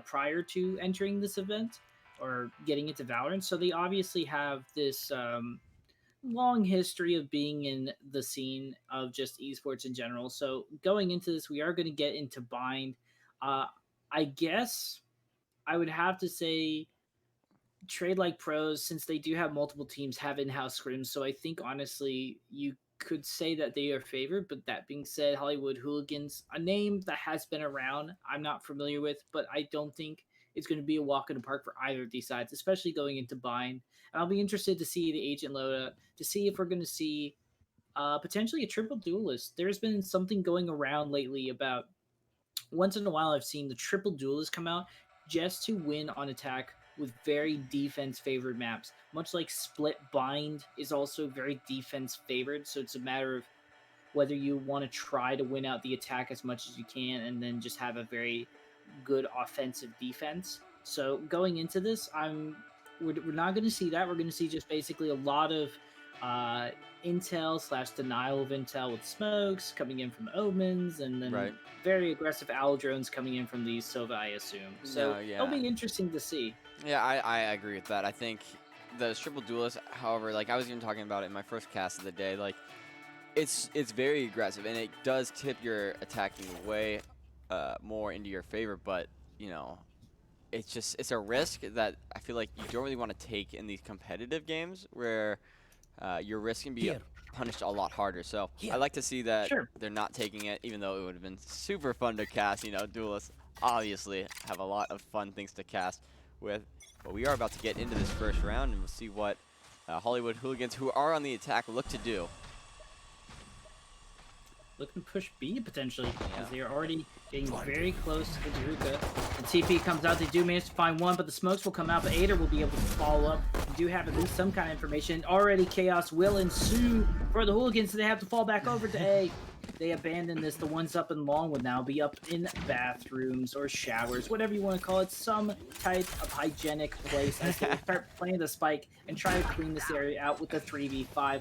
prior to entering this event or getting into Valorant. So they obviously have this long history of being in the scene of just esports in general. So going into this, we are going to get into Bind. Uh, I guess I would have to say Tradelikepros, since they do have multiple teams, have in-house scrims. So I think honestly, you could say that they are favored. But that being said, Hollywood Hooligans, a name that has been around, I'm not familiar with, but I don't think it's going to be a walk in the park for either of these sides, especially going into Bind. And I'll be interested to see the agent loadout to see if we're going to see potentially a triple duelist. There's been something going around lately about once in a while I've seen the triple duelists come out just to win on attack with very defense favored maps. Much like Split Bind is also very defense favored, so it's a matter of whether you want to try to win out the attack as much as you can and then just have a very good offensive defense. So going into this, we're not going to see that. We're going to see just basically a lot of uh, intel slash denial of intel with smokes coming in from omens, and then Right. very aggressive owl drones coming in from these Sova, I assume. So No, it'll yeah. be interesting to see. Yeah, I agree with that. I think the triple duelist, however, like I was even talking about it in my first cast of the day, like it's very aggressive and it does tip your attacking way more into your favor, but you know, it's a risk that I feel like you don't really want to take in these competitive games where your risk can be punished a lot harder. So I like to see that Sure. they're not taking it, even though it would have been super fun to cast. You know, duelists obviously have a lot of fun things to cast with. But we are about to get into this first round, and we'll see what Hollywood Hooligans, who are on the attack, look to do. Looking to push B potentially because they are already getting very close into Hookah. And TP comes out. They do manage to find one, but the smokes will come out. But Ader will be able to follow up. They do have at least some kind of information. Already chaos will ensue for the Hooligans, so they have to fall back over to A. They abandon this. The ones up in long would now be up in bathrooms or showers, whatever you want to call it, some type of hygienic place as they start playing the spike and try to clean this area out with the 3v5.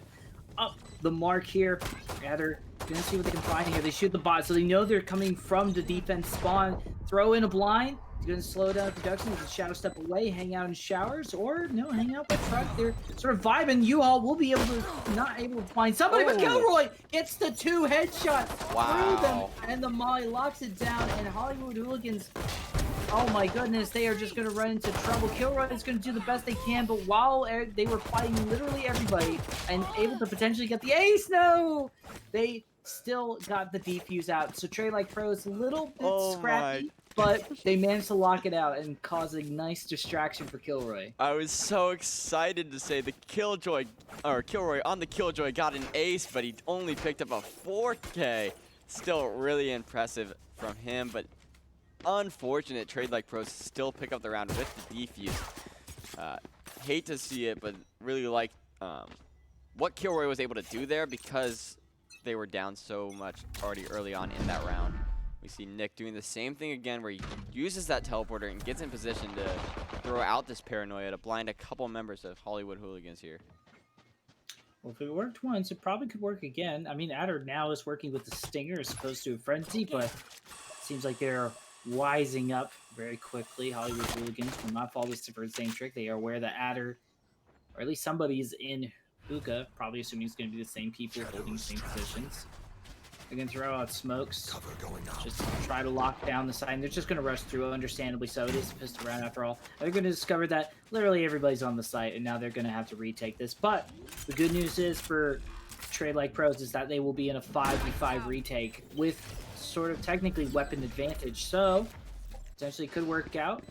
Up the mark here. Gather, gonna see what they can find here. They shoot the bot, so they know they're coming from the defense spawn. Throw in a blind. It's gonna slow down production. They can shadow step away, hang out in showers, or no, hang out by truck. They're sort of vibing. U-Haul will be able to not able to find somebody, but Kilroy gets the 2 headshots through them, and the Molly locks it down. And Hollywood Hooligans, oh my goodness, they are just going to run into trouble. Kilroy is going to do the best they can, but while they were fighting literally everybody and able to potentially get the ace, no! They still got the defuse out. So Tradelikepros a little bit scrappy, but they managed to lock it out and cause a nice distraction for Kilroy. I was so excited to say the Kilroy on the Killjoy got an ace, but he only picked up a 4K. Still really impressive from him, but unfortunate Tradelikepros still pick up the round with the defuse. Hate to see it, but really like what Kilroy was able to do there because they were down so much already early on in that round. We see Nick doing the same thing again where he uses that teleporter and gets in position to throw out this paranoia to blind a couple members of Hollywood Hooligans here. Well, if it worked once, it probably could work again. I mean, Adder now is working with the Stinger as opposed to a Frenzy, but it seems like they're wising up very quickly. Hollywood Hooligans will not fall this for the same trick. They are aware that Adder, or at least somebody's in Hookah, probably assuming it's going to be the same people holding the same positions. They're going to throw out smokes, just try to lock down the side. And they're just going to rush through, understandably so. It is a pistol round after all. They're going to discover that literally everybody's on the site, and now they're going to have to retake this. But the good news is for Tradelikepros is that they will be in a 5v5 retake with sort of technically weapon advantage. So potentially could work out.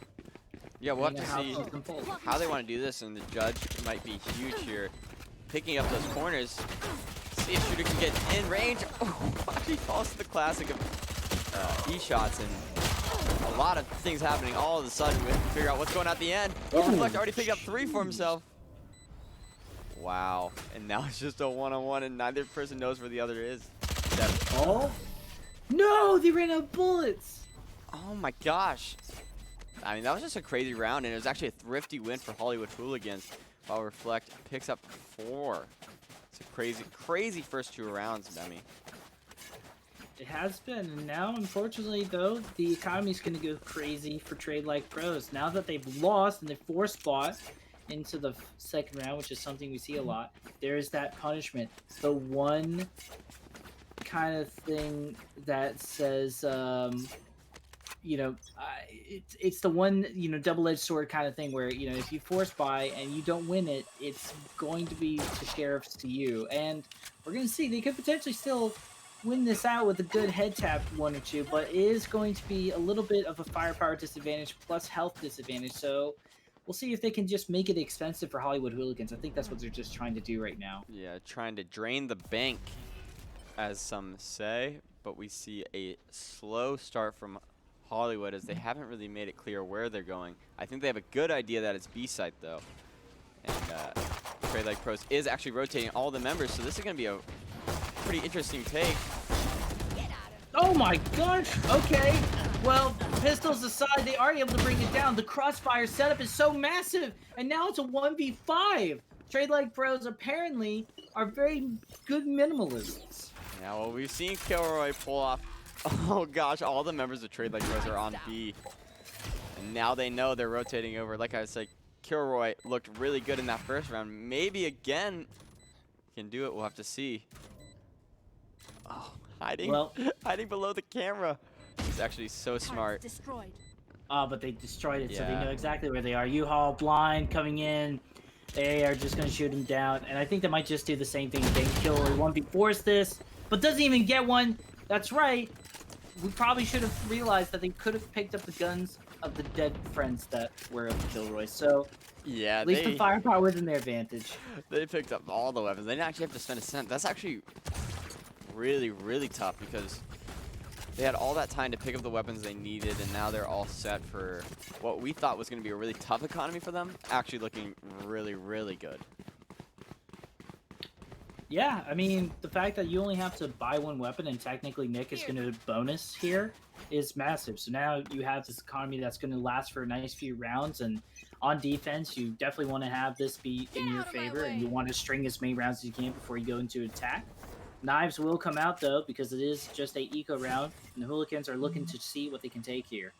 Yeah, we'll have to see how they want to do this, and the judge might be huge here. Picking up those corners. See if Shooter can get in range. Oh, he falls to the classic of E-shots, and a lot of things happening all of a sudden. We have to figure out what's going on at the end. Oh, Reflect already picked up 3 for himself. Wow, and now it's just a one-on-one, and neither person knows where the other is. Oh, no, they ran out of bullets. Oh my gosh. I mean, that was just a crazy round, and it was actually a thrifty win for Hollywood Hooligans, while Reflect picks up 4. It's a crazy, crazy first 2 rounds, Demi. It has been, and now, unfortunately, though, the economy's going to go crazy for Tradelikepros. Now that they've lost and they forced spot into the second round, which is something we see a lot, there's that punishment. The one kind of thing that says, it's the one, double-edged sword kind of thing where, if you force buy and you don't win it, it's going to be the sheriffs to you. And we're going to see they could potentially still win this out with a good head tap one or two, but it is going to be a little bit of a firepower disadvantage plus health disadvantage. So we'll see if they can just make it expensive for Hollywood Hooligans. I think that's what they're just trying to do right now. Yeah, trying to drain the bank, as some say, but we see a slow start from Hollywood as they haven't really made it clear where they're going. I think they have a good idea that it's B site though. And Tradelikepros is actually rotating all the members, so this is going to be a pretty interesting take. Oh my gosh, okay. Well, pistols aside, they are able to bring it down. The crossfire setup is so massive, and now it's a 1v5. Tradelikepros apparently are very good minimalists. Now, well, we've seen Kilroy pull off. Oh gosh, all the members of Tradelikepros are on B. And now they know they're rotating over. Like I said, Kilroy looked really good in that first round. Maybe again can do it. We'll have to see. Oh, hiding below the camera. He's actually so smart. Destroyed. Oh, but they destroyed it, Yeah. so they know exactly where they are. U-Haul blind coming in. They are just going to shoot him down. And I think they might just do the same thing again. Kilroy 1v4s this, but doesn't even get one. That's right. We probably should have realized that they could have picked up the guns of the dead friends that were of Kilroy. So Yeah, at least the firepower was in their advantage. They picked up all the weapons. They didn't actually have to spend a cent. That's actually really, really tough because they had all that time to pick up the weapons they needed, and now they're all set for what we thought was going to be a really tough economy for them, actually looking really, really good. Yeah, I mean, the fact that you only have to buy one weapon and technically Nick is going to bonus here is massive. So now you have this economy that's going to last for a nice few rounds, and on defense, you definitely want to have this be in your favor, and you want to string as many rounds as you can before you go into attack. Knives will come out, though, because it is just a eco round, and the Hooligans are looking to see what they can take here.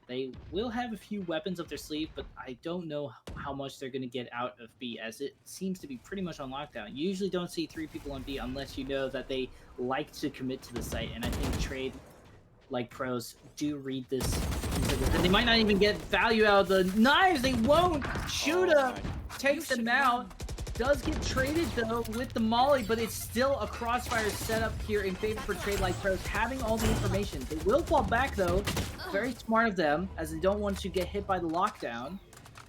They will have a few weapons up their sleeve, but I don't know how much they're going to get out of B, as it seems to be pretty much on lockdown. You usually don't see 3 people on B unless you know that they like to commit to the site, and I think Tradelikepros do read this into this. And they might not even get value out of the knives. They won't. Shooter takes them out. Does get traded, though, with the molly, but it's still a crossfire setup here in favor for Tradelikepros, having all the information. They will fall back, though. Very smart of them, as they don't want to get hit by the lockdown.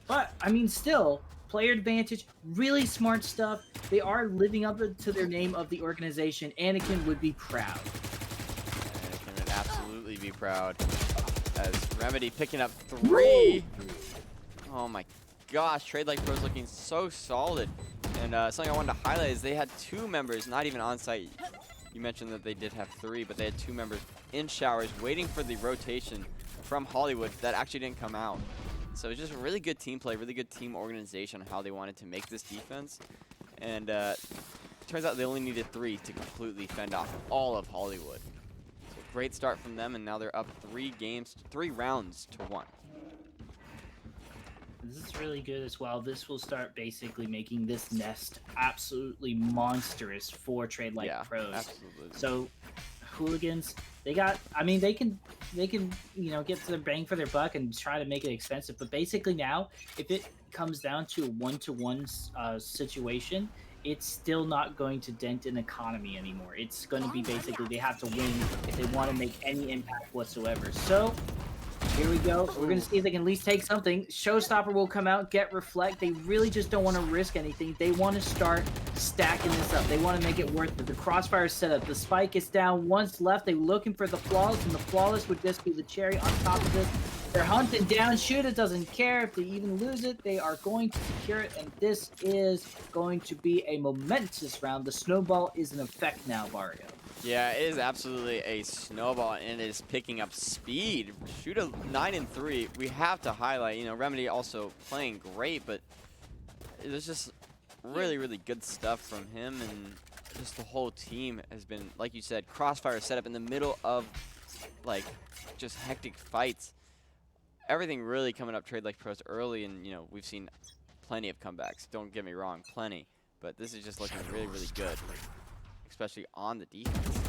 But, I mean, still, player advantage, really smart stuff. They are living up to their name of the organization. Anakin would be proud. Anakin would absolutely be proud. As Remedy picking up 3. Oh my gosh, Tradelikepros looking so solid. And something I wanted to highlight is they had 2 members not even on site. You mentioned that they did have 3, but they had 2 members in showers waiting for the rotation from Hollywood that actually didn't come out. So it's just really good team play, really good team organization on how they wanted to make this defense. And turns out they only needed 3 to completely fend off all of Hollywood. So great start from them, and now they're up 3 rounds to 1. This is really good as well. This will start basically making this nest absolutely monstrous for Tradelikepros. Absolutely. So, Hooligans, they can get their bang for their buck and try to make it expensive. But basically now, if it comes down to a 1-to-1 situation, it's still not going to dent an economy anymore. It's going to be basically they have to win if they want to make any impact whatsoever. So, here we go. We're going to see if they can at least take something. Showstopper will come out, get reflect. They really just don't want to risk anything. They want to start stacking this up. They want to make it worth it. The crossfire setup. The spike is down. Once left. They're looking for the flawless, and the flawless would just be the cherry on top of this. They're hunting down. Shooter doesn't care if they even lose it. They are going to secure it, and this is going to be a momentous round. The snowball is in effect now, Barrio. Yeah, it is absolutely a snowball, and it is picking up speed. Shoot a 9-3. We have to highlight, Remedy also playing great, but it was just really, really good stuff from him. And just the whole team has been, like you said, crossfire set up in the middle of like just hectic fights. Everything really coming up Tradelikepros early, and you know, we've seen plenty of comebacks. Don't get me wrong, plenty. But this is just looking really, really good, especially on the defense.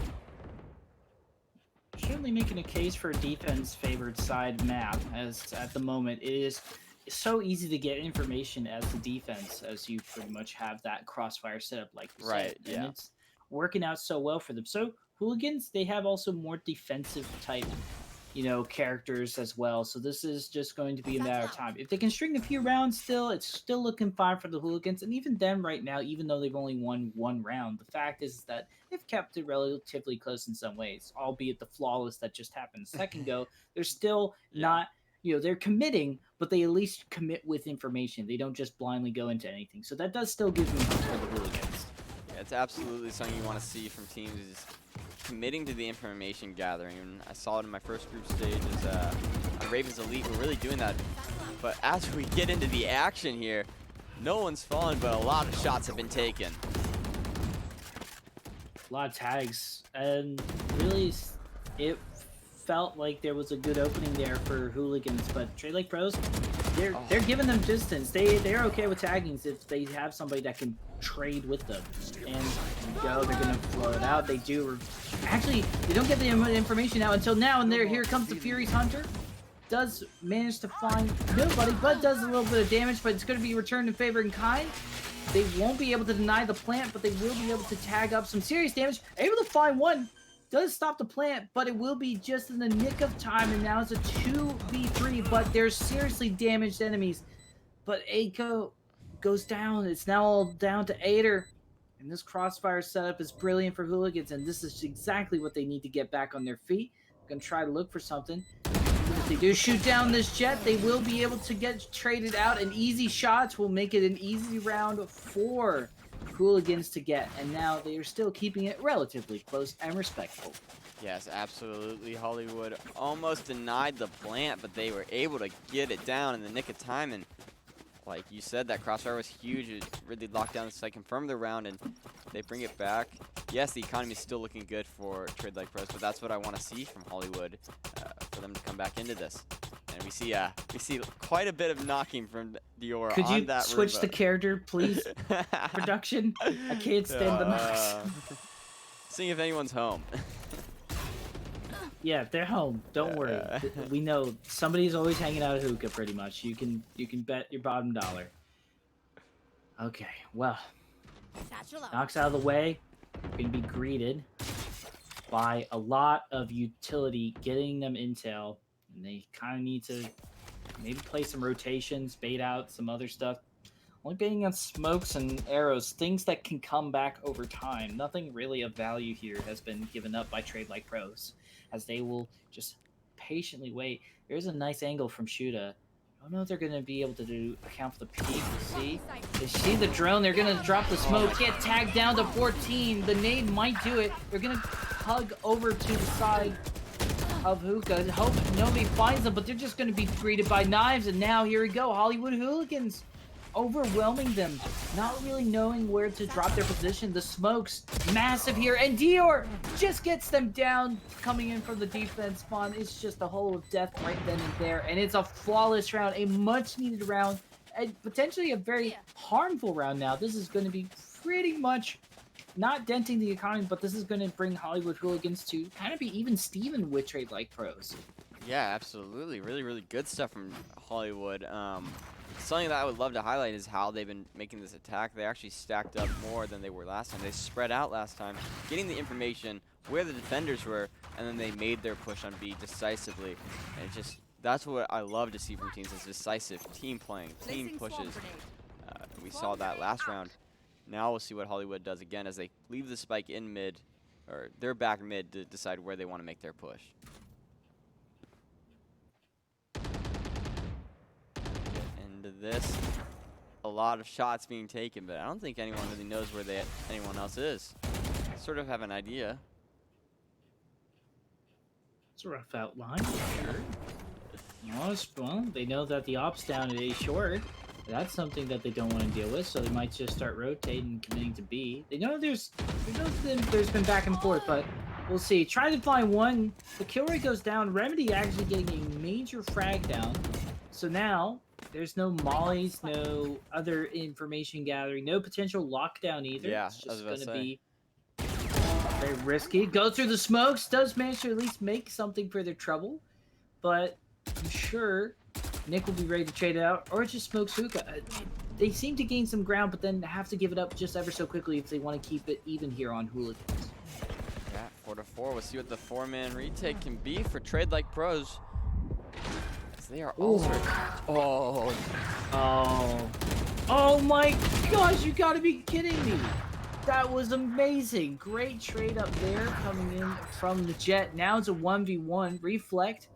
Certainly making a case for a defense favored side map, as at the moment it is so easy to get information as the defense, as you pretty much have that crossfire setup like you Right, said, and yeah. it's working out so well for them. So Hooligans, they have also more defensive type, you know, characters as well. So this is just going to be a matter of time. If they can string a few rounds still, it's still looking fine for the Hooligans. And even them right now, even though they've only won one round, the fact is that they've kept it relatively close in some ways, albeit the flawless that just happened a second ago. They're still Yeah. not, you know, they're committing, but they at least commit with information. They don't just blindly go into anything. So that does still give me hope for the Hooligans. Yeah, it's absolutely something you want to see from teams, is committing to the information gathering. And I saw it in my first group stage as Ravens Elite were really doing that. But as we get into the action here, no one's fallen, but a lot of shots have been taken. A lot of tags, and really it felt like there was a good opening there for Hooligans, but Tradelikepros, they're giving them distance. They're okay with taggings if they have somebody that can trade with them. And go, they're gonna flow it out. They do actually, they don't get the information out until now, and here comes the Fury's Hunter. Does manage to find nobody, but does a little bit of damage, but it's going to be returned in favor in kind. They won't be able to deny the plant, but they will be able to tag up some serious damage. Able to find one. Does stop the plant, but it will be just in the nick of time, and now it's a 2v3, but there's seriously damaged enemies. But Aiko goes down. It's now all down to Ader. And this crossfire setup is brilliant for Hooligans, and this is exactly what they need to get back on their feet. Gonna try to look for something. If they do shoot down this jet, they will be able to get traded out, and easy shots will make it an easy round for Hooligans to get. And now they are still keeping it relatively close and respectful. Yes, absolutely. Hollywood almost denied the plant, but they were able to get it down in the nick of time. And like you said, that crossfire was huge. It really locked down the site, confirmed the round, and they bring it back. Yes, the economy is still looking good for Tradelikepros, but that's what I want to see from Hollywood, for them to come back into this. And we see quite a bit of knocking from Dior Could on you that switch Roomba. the character, please? Production? I can't stand the knocks. Seeing if anyone's home. Yeah, they're home. Don't worry. We know somebody's always hanging out at hookah. Pretty much, you can bet your bottom dollar. Okay, well, knocks out of the way. We're gonna be greeted by a lot of utility, getting them intel, and they kind of need to maybe play some rotations, bait out some other stuff. Only baiting on smokes and arrows, things that can come back over time. Nothing really of value here has been given up by Tradelikepros, as they will just patiently wait. There's a nice angle from Shuda. I don't know if they're going to be able to account for the peak. See? They see the drone. They're going to drop the smoke. Get tagged down to 14. The nade might do it. They're going to hug over to the side of hookah. Hope nobody finds them, but they're just going to be greeted by knives. And now here we go. Hollywood Hooligans overwhelming them, not really knowing where to drop their position. The smokes massive here, and Dior just gets them down, coming in from the defense spawn. It's just a hole of death right then and there, and it's a flawless round, a much needed round, and potentially a very harmful round. Now this is going to be pretty much not denting the economy, but this is going to bring Hollywood Hooligans to kind of be even Steven with Tradelikepros. Yeah, absolutely. Really, really good stuff from Hollywood. Something that I would love to highlight is how they've been making this attack. They actually stacked up more than they were last time. They spread out last time, getting the information where the defenders were, and then they made their push on B decisively. And it just, that's what I love to see from teams, is decisive team playing, team pushes. We saw that last round. Now we'll see what Hollywood does again as they leave the spike in mid, or they're back mid to decide where they want to make their push. Into this, a lot of shots being taken, but I don't think anyone really knows where anyone else is. Sort of have an idea. It's a rough outline, for sure. Well, they know that the op's down at A short. That's something that they don't want to deal with, so they might just start rotating, committing to B. There's been back and forth, but we'll see. Try to find one. The kill rate goes down. Remedy actually getting a major frag down. So now there's no mollies, no other information gathering, no potential lockdown either. Yeah, It's I was just about going to to say. be very risky. Go through the smokes. Does manage to at least make something for their trouble, but I'm sure Nick will be ready to trade it out, or just smokes Hookah. They seem to gain some ground, but then have to give it up just ever so quickly if they want to keep it even here on Hooliganz. Yeah, 4-4. We'll see what the 4-man retake can be for Tradelikepros. They are also. Oh my gosh! You gotta be kidding me! That was amazing. Great trade up there coming in from the Jet. Now it's a 1v1. Reflect.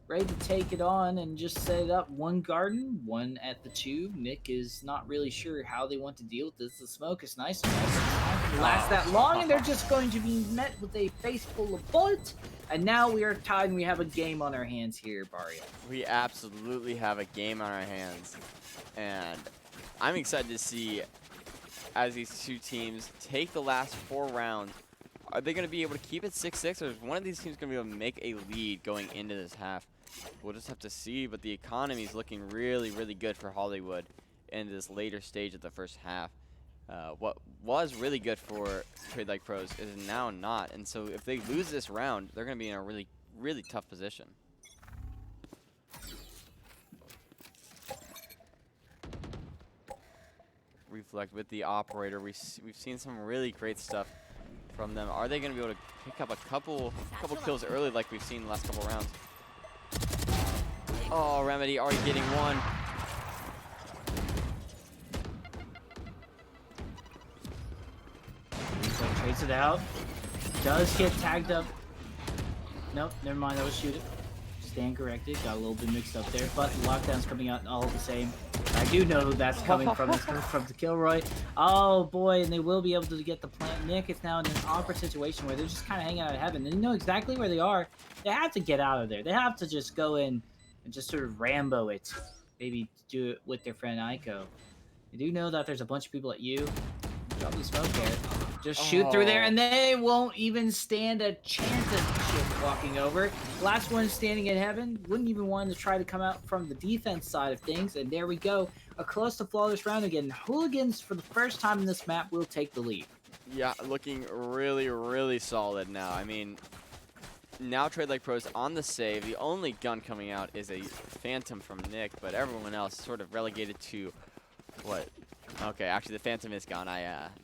Ready to take it on and just set it up. One garden, one at the tube. Nick is not really sure how they want to deal with this. The smoke is nice enough. It's not going to last that long, and they're just going to be met with a face full of bullets. And now we are tied, and we have a game on our hands here, Barrio. We absolutely have a game on our hands. And I'm excited to see, as these two teams take the last 4 rounds, are they going to be able to keep it 6-6, or is one of these teams going to be able to make a lead going into this half? We'll just have to see, but the economy is looking really, really good for Hollywood in this later stage of the first half. What was really good for Tradelikepros is now not, and so if they lose this round, they're going to be in a really, really tough position. Reflect with the operator. We've seen some really great stuff from them. Are they going to be able to pick up a couple kills early like we've seen the last couple rounds? Oh, Remedy already getting one. So trades it out. Does get tagged up. Nope, never mind. That was shoot it. Stand corrected. Got a little bit mixed up there, but the lockdown's coming out all the same. I do know who that's coming from. It's coming from the Kilroy. Oh boy, and they will be able to get the plant. Nick is now in an awkward situation where they're just kind of hanging out of heaven. They know exactly where they are. They have to get out of there. They have to just go in and just sort of Rambo it. Maybe do it with their friend Aiko. They do know that there's a bunch of people at you. Drop the smoke there. Just shoot through there, and they won't even stand a chance of shit walking over. Last one standing in heaven. Wouldn't even want to try to come out from the defense side of things. And there we go. A close to flawless round again. Hooliganz, for the first time in this map, will take the lead. Yeah, looking really, really solid now. I mean, now Tradelikepros on the save. The only gun coming out is a Phantom from Nick, but everyone else sort of relegated to what? Okay, actually the Phantom is gone.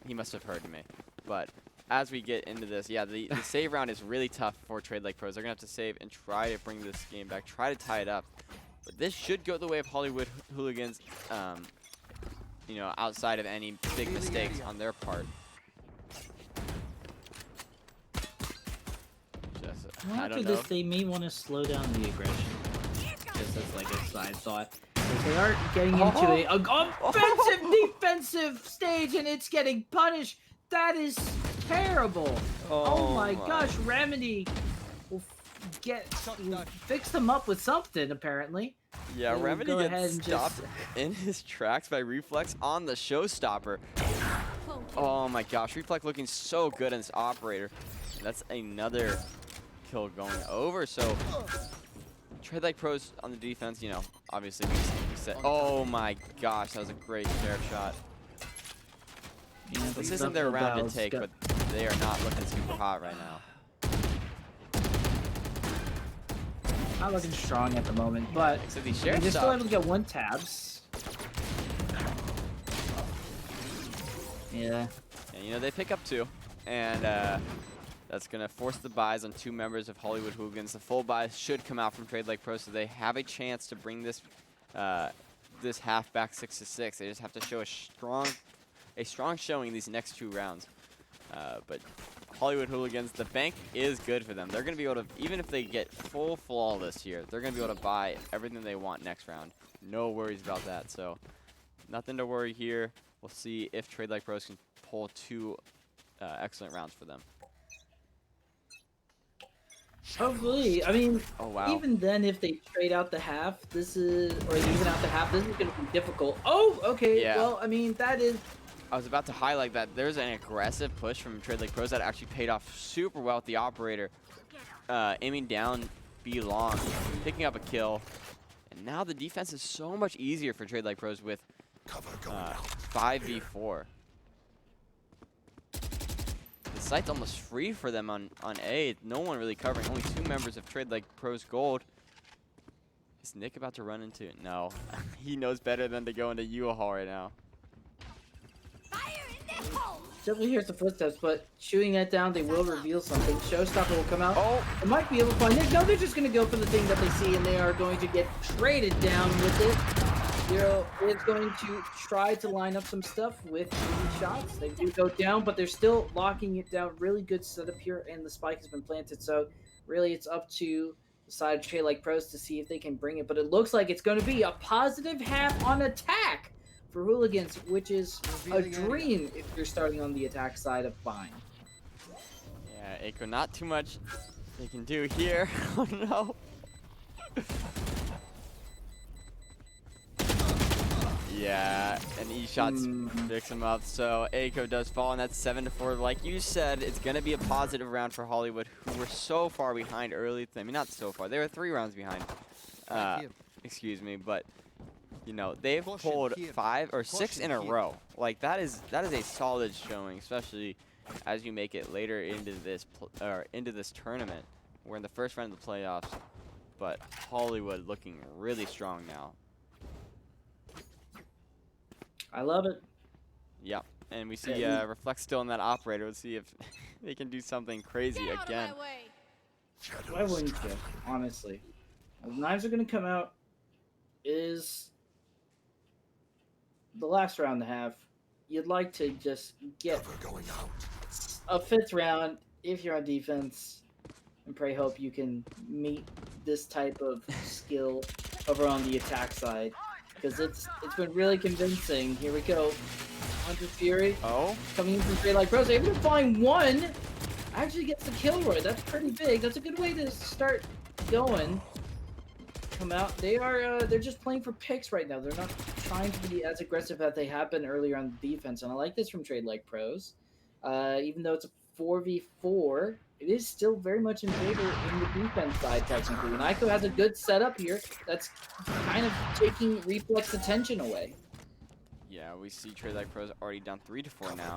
He must have heard me. But as we get into this, yeah, the save round is really tough for Tradelikepros. They're gonna have to save and try to bring this game back, try to tie it up. But this should go the way of Hollywood Hooliganz, you know, outside of any big mistakes on their part. Well, after this, they may want to slow down the aggression. Just as like a side thought. Because they are getting into a offensive defensive stage, and it's getting punished. That is terrible. Oh my gosh, Remedy will fix them up with something apparently. Yeah, Remedy gets stopped in his tracks by Reflex on the showstopper. Oh my gosh, Reflex looking so good in this operator. That's another kill going over. So Tradelikepros on the defense, you know, obviously we said, oh my gosh, that was a great sheriff shot. Yeah, this isn't their round to take, but they are not looking super hot right now. Not looking strong at the moment, but so they're still able to get 1 tabs. Yeah. And you know, they pick up 2, and that's going to force the buys on 2 members of Hollywood Hooliganz. The full buys should come out from Tradelikepros, so they have a chance to bring this this half back 6-6. They just have to show a strong showing these next 2 rounds. But Hollywood Hooliganz, the bank is good for them. They're going to be able to, even if they get full flawless here, they're going to be able to buy everything they want next round. No worries about that. So nothing to worry here. We'll see if Tradelikepros can pull 2 excellent rounds for them. Hopefully, I mean, Oh, wow. even then, if they trade out the half, this is, or even out the half, this is going to be difficult. Oh, okay. Yeah. Well, I mean, that is. I was about to highlight that there's an aggressive push from Tradelikepros that actually paid off super well with the operator. Aiming down B long, picking up a kill. And now the defense is so much easier for Tradelikepros with 5v4. The site's almost free for them on A. No one really covering. Only 2 members of Tradelikepros Gold. Is Nick about to run into it? No. He knows better than to go into U-Haul right now. Definitely hears the footsteps, but shooting that down, they will reveal something. Showstopper will come out. Oh! They might be able to find it. No, they're just going to go for the thing that they see, and they are going to get traded down with it. Zero is going to try to line up some stuff with 3 shots. They do go down, but they're still locking it down. Really good setup here, and the spike has been planted. So really, it's up to the side of Tradelikepros to see if they can bring it. But it looks like it's going to be a positive half on attack for Hooliganz, which is a dream if you're starting on the attack side of Vine. Yeah, Echo, not too much they can do here. Oh no. Yeah, and E-shots picks him up. So Echo does fall, and that's 7-4. Like you said, it's gonna be a positive round for Hollywood, who were so far behind early. I mean, not so far. They were 3 rounds behind. Excuse me, but you know, they've pulled 5 or 6 in a row. Like that is a solid showing, especially as you make it later into this tournament. We're in the first round of the playoffs, but Hollywood looking really strong now. I love it. Yep, and we see Reflect still in that operator. Let's see if they can do something crazy again. Why wouldn't you? Honestly, the knives are going to come out. Is the last round and a half. You'd like to just get a 5th round if you're on defense, and pray hope you can meet this type of skill over on the attack side, because it's been really convincing. Here we go. Hunter Fury coming in from Tradelikepros, able to find 1. Actually gets the kill, Roy. That's pretty big. That's a good way to start going. Come out. They're just playing for picks right now. They're not trying to be as aggressive as they have been earlier on the defense, and I like this from Tradelikepros. Even though it's a 4v4, it is still very much in favor in the defense side technically. And Ico has a good setup here that's kind of taking Reflex attention away. Yeah, we see Tradelikepros already down 3-4 now.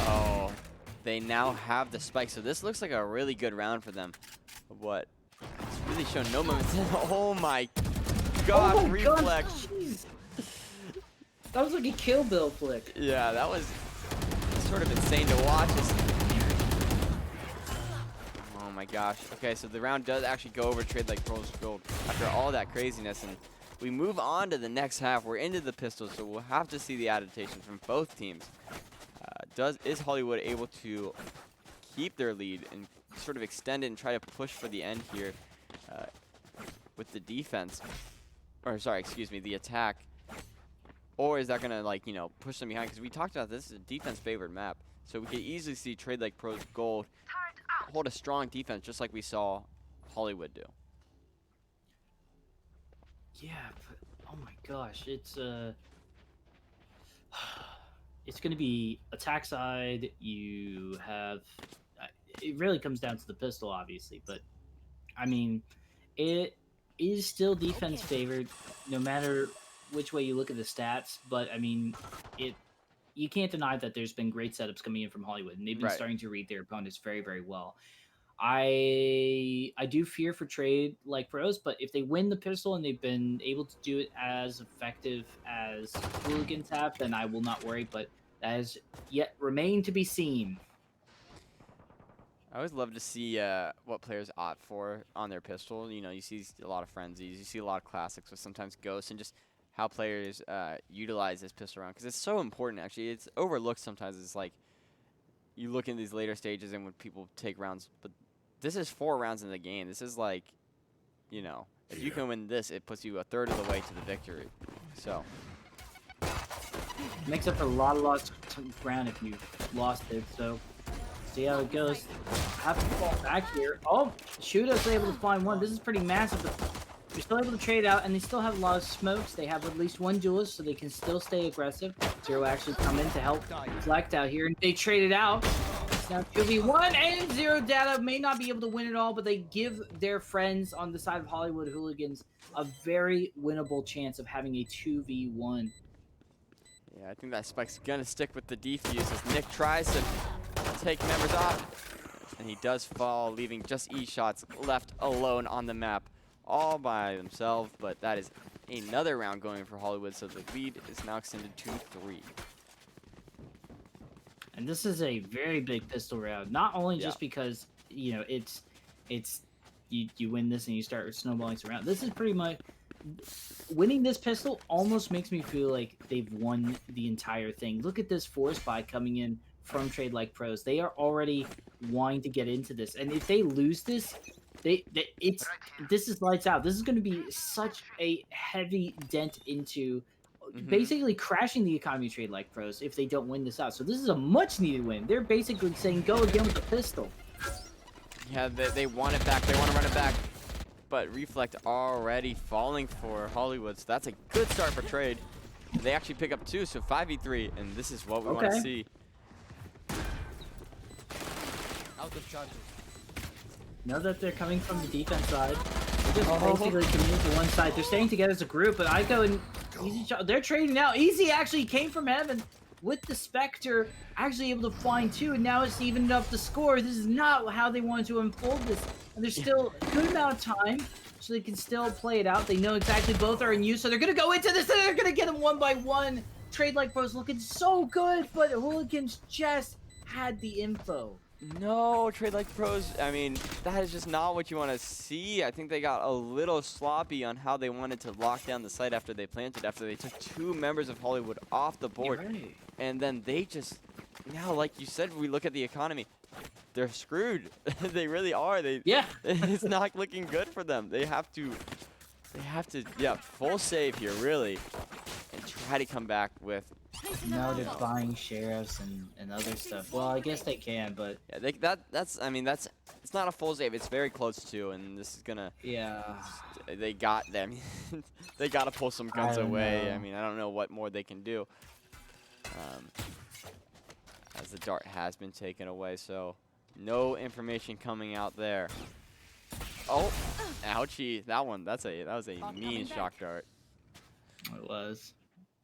Oh, they now have the spike, so this looks like a really good round for them. What? It's really shown no momentum. Oh my god, oh my Reflex. God, jeez. That was like a Kill Bill flick. Yeah, that was sort of insane to watch. Oh my gosh. Okay, so the round does actually go over Tradelikepros Gold after all that craziness, and we move on to the next half. We're into the pistols, so we'll have to see the adaptation from both teams. Is Hollywood able to keep their lead and sort of extend it and try to push for the end here with the defense, or sorry, excuse me, the attack, or is that gonna, like, you know, push them behind? Because we talked about this is a defense favored map, so we could easily see Tradelikepros Gold hold a strong defense just like we saw Hollywood do. Yeah, but oh my gosh, it's gonna be attack side. You have it really comes down to the pistol, obviously, but I mean, it is still defense favored no matter which way you look at the stats. But I mean, you can't deny that there's been great setups coming in from Hollywood, and they've been starting to read their opponents very, very well. I do fear for Tradelikepros, but if they win the pistol and they've been able to do it as effective as Hooliganz have, then I will not worry. But that has yet remained to be seen. I always love to see what players opt for on their pistol. You know, you see a lot of frenzies, you see a lot of classics with sometimes ghosts, and just how players utilize this pistol round, because it's so important. Actually, it's overlooked sometimes. It's like you look in these later stages and when people take rounds, but this is 4 rounds in the game. This is like, you know, if you can win this, it puts you a third of the way to the victory. So makes up for a lot of lost ground if you lost it. So See how it goes. Have to fall back here. Oh, Shooter's able to find one. This is pretty massive, but they're still able to trade out, and they still have a lot of smokes. They have at least one duelist, so they can still stay aggressive. Zero actually come in to help deflect out here, and they trade it out. It's now 2v1, and Zero Data may not be able to win it all, but they give their friends on the side of Hollywood Hooligans a very winnable chance of having a 2v1. Yeah, I think that spike's gonna stick with the defuse as Nick tries to take members off, and he does fall, leaving just E-Shots left alone on the map all by themselves. But that is another round going for Hollywood, so the lead is now extended to 3. And this is a very big pistol round, not only just because, you know, it's you win this and you start snowballing around. This is pretty much winning this pistol almost makes me feel like they've won the entire thing. Look at this force buy coming in from Tradelikepros. They are already wanting to get into this, and if they lose this, this is lights out. This is going to be such a heavy dent into basically crashing the economy of Tradelikepros if they don't win this out. So this is a much needed win. They're basically saying go again with the pistol. Yeah, they want it back. They want to run it back. But Reflect already falling for Hollywood, so that's a good start for Trade. They actually pick up 2, so 5v3, and this is what we want to see. Out of charges. Know that they're coming from the defense side. They're just basically committing to one side. They're staying together as a group, but I go and Easy shot. They're trading now. Easy actually came from heaven with the Spectre, actually able to find 2, and now it's evened up the score. This is not how they wanted to unfold this, and there's still a good amount of time, so they can still play it out. They know exactly both are in use, so they're gonna go into this, and they're gonna get them 1 by 1. Tradelikepros looking so good, but Hooliganz just had the info. No, Tradelikepros, I mean, that is just not what you want to see. I think they got a little sloppy on how they wanted to lock down the site after they planted, after they took 2 members of Hollywood off the board. Right. And then they just, now, like you said, we look at the economy, they're screwed. They really are. It's not looking good for them. They have to, yeah, full save here, really, and try to come back with. No, they're buying sheriffs and other stuff. Well, I guess they can, but yeah, it's not a full save. It's very close to, and this is gonna. Yeah. They got them. They gotta pull some guns away. Know. I mean, I don't know what more they can do. As the dart has been taken away, so no information coming out there. Oh, ouchie! That was a mean shock dart. It was.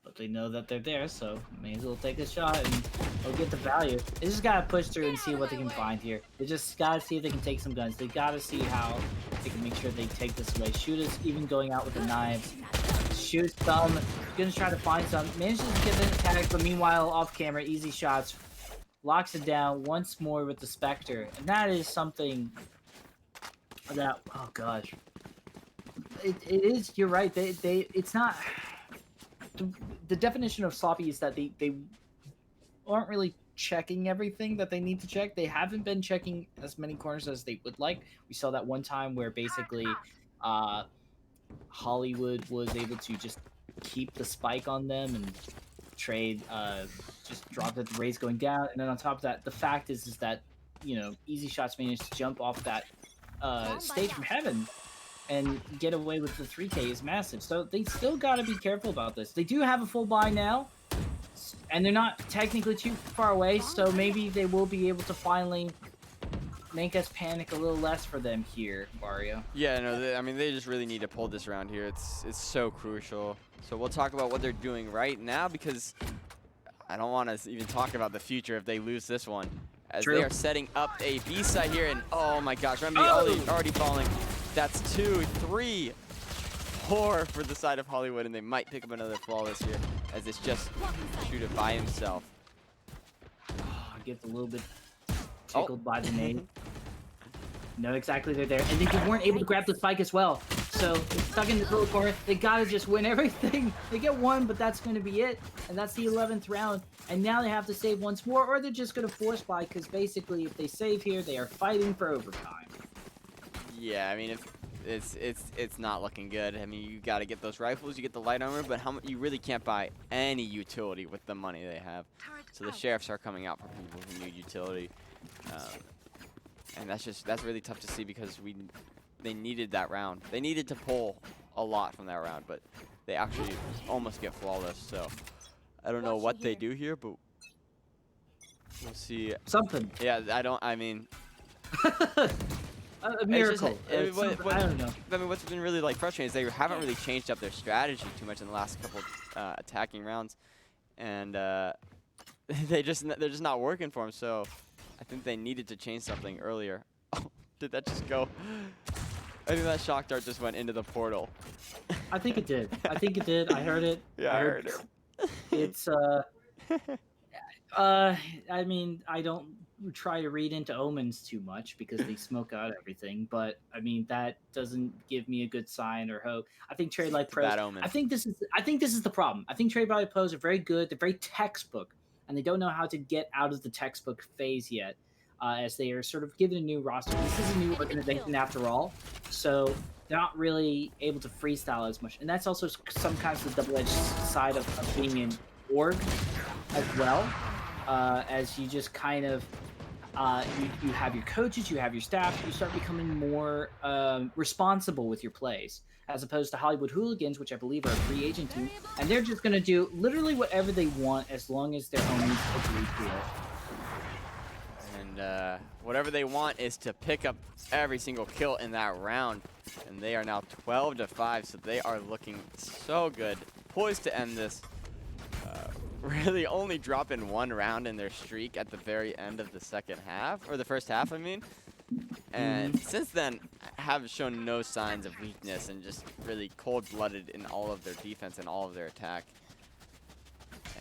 But they know that they're there, so may as well take a shot and they'll get the value. They just gotta push through and see what they can find here. They just gotta see if they can take some guns. They gotta see how they can make sure they take this away. Shooters even going out with the knives. Shoots some, gonna try to find some. Manages to get an attack, but meanwhile off camera, easy shots. Locks it down once more with the Spectre. And that is something that, oh gosh. It is, you're right, it's not... The definition of sloppy is that they aren't really checking everything that they need to check. They haven't been checking as many corners as they would like. We saw that one time where basically Hollywood was able to just keep the spike on them and Trade just dropped at the raise going down. And then on top of that, the fact is that, you know, Easy Shots managed to jump off that stage from heaven and get away with the 3K is massive. So they still got to be careful about this. They do have a full buy now, and they're not technically too far away, so maybe they will be able to finally make us panic a little less for them here, Mario. Yeah, no, I mean, they just really need to pull this round here. It's so crucial. So we'll talk about what they're doing right now, because I don't want to even talk about the future if they lose this one. As they are setting up a B site here, and oh my gosh, Remedy already falling. That's 2, 3, 4 for the side of Hollywood, and they might pick up another flawless here, as it's just Shooter by himself. I get a little bit tickled by the nade. Know exactly they're there, and they weren't able to grab the spike as well. So they're stuck in the little corner. They gotta just win everything. They get 1, but that's gonna be it, and that's the 11th round. And now they have to save once more, or they're just gonna force buy, because basically if they save here, they are fighting for overtime. Yeah, I mean, it's not looking good. I mean, you got to get those rifles, you get the light armor, but you really can't buy any utility with the money they have. So the sheriffs are coming out for people who need utility. And that's really tough to see because they needed that round. They needed to pull a lot from that round, but they actually almost get flawless. So I don't know what they do here, but we'll see. Something. Yeah, I mean, A it's just, miracle. I don't know. I mean, what's been really like frustrating is they haven't really changed up their strategy too much in the last couple attacking rounds, and they're just not working for them. So I think they needed to change something earlier. Oh, did that just go? I think that shock dart just went into the portal. I think it did. I think it did. I heard it. Yeah, I heard it. It's I mean, I don't try to read into omens too much because they smoke out everything, but I mean that doesn't give me a good sign or hope. I think Tradelikepros. Bad omen. I think this is the problem. I think Tradelikepros are very good. They're very textbook, and they don't know how to get out of the textbook phase yet, as they are sort of given a new roster. This is a new organization after all, so they're not really able to freestyle as much, and that's also sometimes the double-edged side of being an org as well. As you just kind of you have your coaches, you have your staff, you start becoming more responsible with your plays, as opposed to Hollywood Hooligans, which I believe are a free agent team, and they're just going to do literally whatever they want as long as their owners agree to it. And whatever they want is to pick up every single kill in that round, and they are now 12-5, so they are looking so good, poised to end this. Really only dropping one round in their streak at the very end of the second half, or the first half, I mean. And since then, have shown no signs of weakness and just really cold-blooded in all of their defense and all of their attack.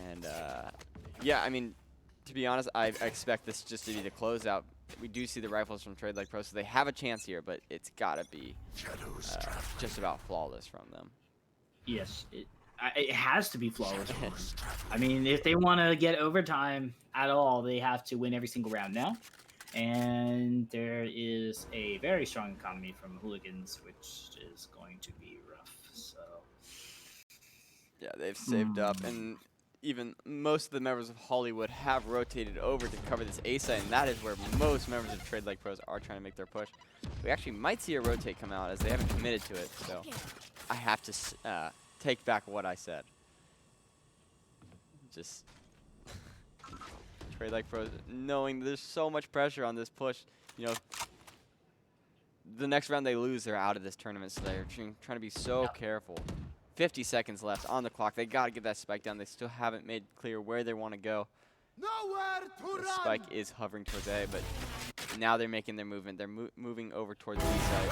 And yeah, I mean, to be honest, I expect this just to be the closeout. We do see the rifles from Tradelikepros, so they have a chance here, but it's gotta be just about flawless from them. Yes, it has to be flawless. I mean, if they want to get overtime at all, they have to win every single round now. And there is a very strong economy from Hooliganz, which is going to be rough. So yeah, they've saved up, and even most of the members of Hollywood have rotated over to cover this A site, and that is where most members of Tradelikepros are trying to make their push. We actually might see a rotate come out as they haven't committed to it, so I have to take back what I said. Just Tradelikepros knowing there's so much pressure on this push. You know, the next round they lose, they're out of this tournament, so they're trying to be so careful. 50 seconds left on the clock. They got to get that spike down. They still haven't made clear where they want to go. The spike is hovering towards A, but now they're making their movement. They're moving over towards B side.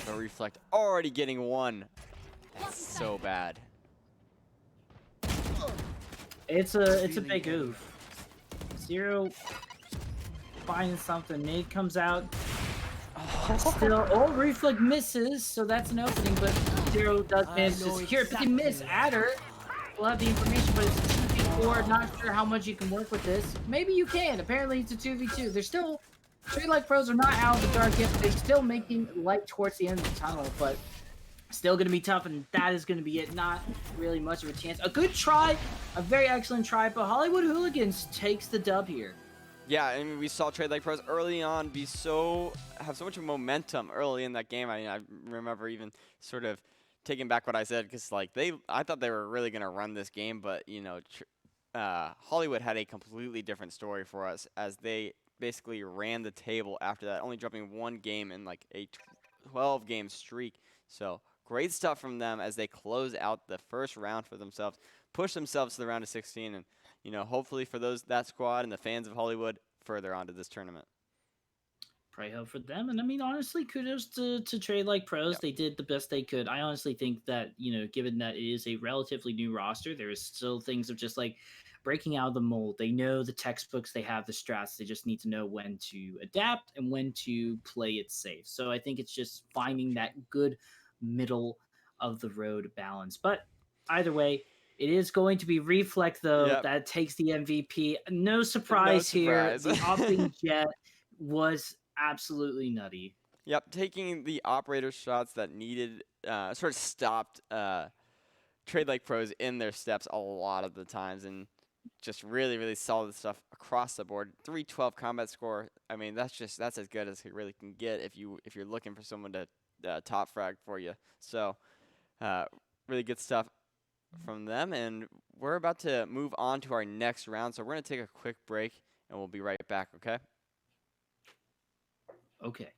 The reflect already getting one. That's so bad. it's a big oof. Zero finds something. Nade comes out. Still, reflect misses, so that's an opening. But Zero does manage to secure it. But they miss Adder. We'll have the information, but it's a 2v4. Not sure how much you can work with this. Maybe you can. Apparently, it's a 2v2. They're still Tradelikepros are not out of the dark yet. They're still making light towards the end of the tunnel, but still going to be tough, and that is going to be it. Not really much of a chance. A good try, a very excellent try, but Hollywood Hooligans takes the dub here. Yeah, I mean, we saw Tradelikepros early on have so much momentum early in that game. I mean, I remember even sort of taking back what I said, because like I thought they were really going to run this game, but you know, Hollywood had a completely different story for us as they basically ran the table after that, only dropping one game in like a 12-game streak. So great stuff from them as they close out the first round for themselves, push themselves to the round of 16, and you know, hopefully for that squad and the fans of Hollywood, further on to this tournament. Pray hope for them, and I mean, honestly, kudos to Tradelikepros. Yep. They did the best they could. I honestly think that, you know, given that it is a relatively new roster, there is still things of just like breaking out of the mold. They know the textbooks, they have the strats. They just need to know when to adapt and when to play it safe. So I think it's just finding that good middle of the road balance. But either way, it is going to be Reflect, though, that takes the MVP. No surprise here. The opting jet was absolutely nutty. Yep, taking the operator shots that needed, sort of stopped Tradelikepros in their steps a lot of the times. And just really, really solid stuff across the board. 312 combat score. I mean, that's as good as it really can get if you're looking for someone to top frag for you. So, uh, really good stuff from them, and we're about to move on to our next round. So we're gonna take a quick break, and we'll be right back. Okay. Okay.